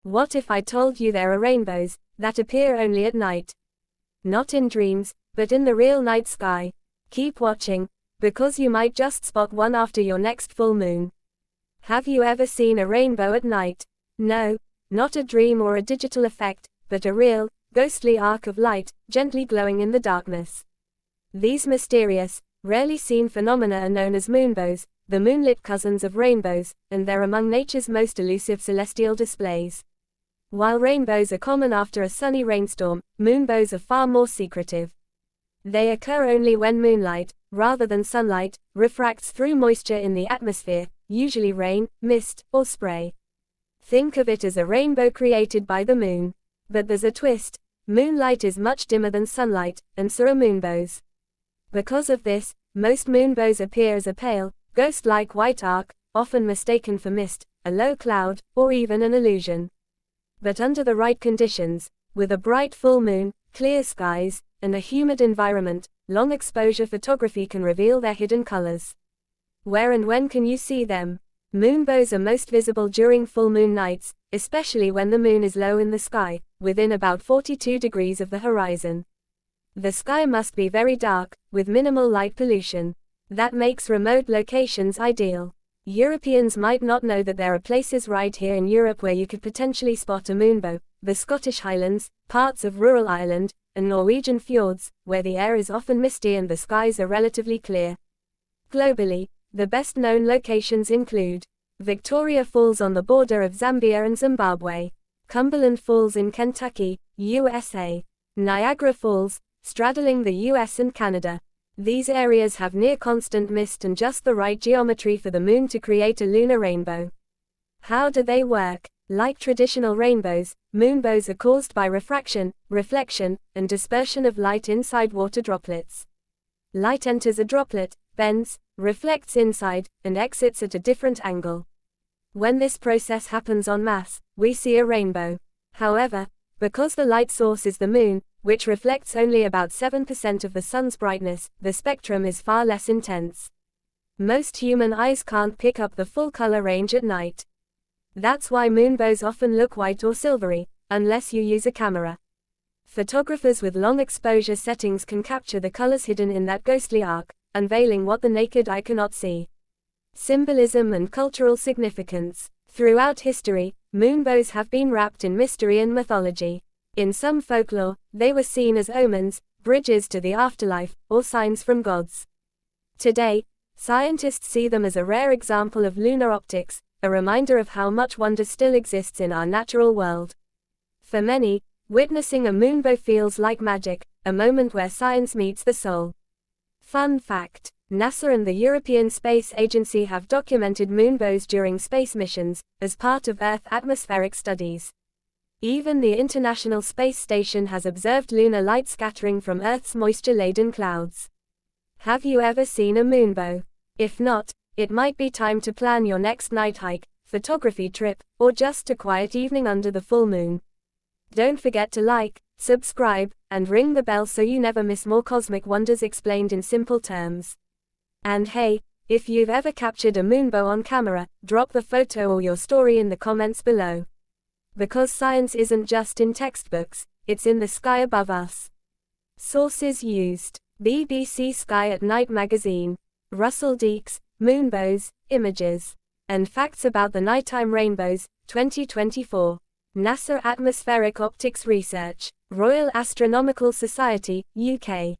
What if I told you there are rainbows that appear only at night? Not in dreams, but in the real night sky. Keep watching, because you might just spot one after your next full moon. Have you ever seen a rainbow at night? No, not a dream or a digital effect, but a real, ghostly arc of light, gently glowing in the darkness. These mysterious, rarely seen phenomena are known as moonbows, the moonlit cousins of rainbows, and they're among nature's most elusive celestial displays. While rainbows are common after a sunny rainstorm, moonbows are far more secretive. They occur only when moonlight, rather than sunlight, refracts through moisture in the atmosphere, usually rain, mist, or spray. Think of it as a rainbow created by the moon. But there's a twist. Moonlight is much dimmer than sunlight, and so are moonbows. Because of this, most moonbows appear as a pale, ghost-like white arc, often mistaken for mist, a low cloud, or even an illusion. But under the right conditions, with a bright full moon, clear skies, and a humid environment, long exposure photography can reveal their hidden colors. Where and when can you see them? Moonbows are most visible during full moon nights, especially when the moon is low in the sky, within about 42 degrees of the horizon. The sky must be very dark, with minimal light pollution. That makes remote locations ideal. Europeans might not know that there are places right here in Europe where you could potentially spot a moonbow: the Scottish Highlands, parts of rural Ireland, and Norwegian fjords, where the air is often misty and the skies are relatively clear. Globally, the best-known locations include Victoria Falls on the border of Zambia and Zimbabwe, Cumberland Falls in Kentucky, USA, Niagara Falls, straddling the US and Canada. These areas have near-constant mist and just the right geometry for the moon to create a lunar rainbow. How do they work? Like traditional rainbows, moonbows are caused by refraction, reflection, and dispersion of light inside water droplets. Light enters a droplet, bends, reflects inside, and exits at a different angle. When this process happens en masse, we see a rainbow. However, because the light source is the moon, which reflects only about 7% of the sun's brightness, the spectrum is far less intense. Most human eyes can't pick up the full color range at night. That's why moonbows often look white or silvery, unless you use a camera. Photographers with long exposure settings can capture the colors hidden in that ghostly arc, unveiling what the naked eye cannot see. Symbolism and cultural significance. Throughout history, moonbows have been wrapped in mystery and mythology. In some folklore, they were seen as omens, bridges to the afterlife, or signs from gods. Today, scientists see them as a rare example of lunar optics, a reminder of how much wonder still exists in our natural world. For many, witnessing a moonbow feels like magic, a moment where science meets the soul. Fun fact: NASA and the European Space Agency have documented moonbows during space missions, as part of Earth atmospheric studies. Even the International Space Station has observed lunar light scattering from Earth's moisture-laden clouds. Have you ever seen a moonbow? If not, it might be time to plan your next night hike, photography trip, or just a quiet evening under the full moon. Don't forget to like, subscribe, and ring the bell so you never miss more cosmic wonders explained in simple terms. And hey, if you've ever captured a moonbow on camera, drop the photo or your story in the comments below. Because science isn't just in textbooks, it's in the sky above us. Sources used: BBC Sky at Night magazine, Russell Deeks, Moonbows, Images, and Facts about the Nighttime Rainbows, 2024. NASA Atmospheric Optics Research, Royal Astronomical Society, UK.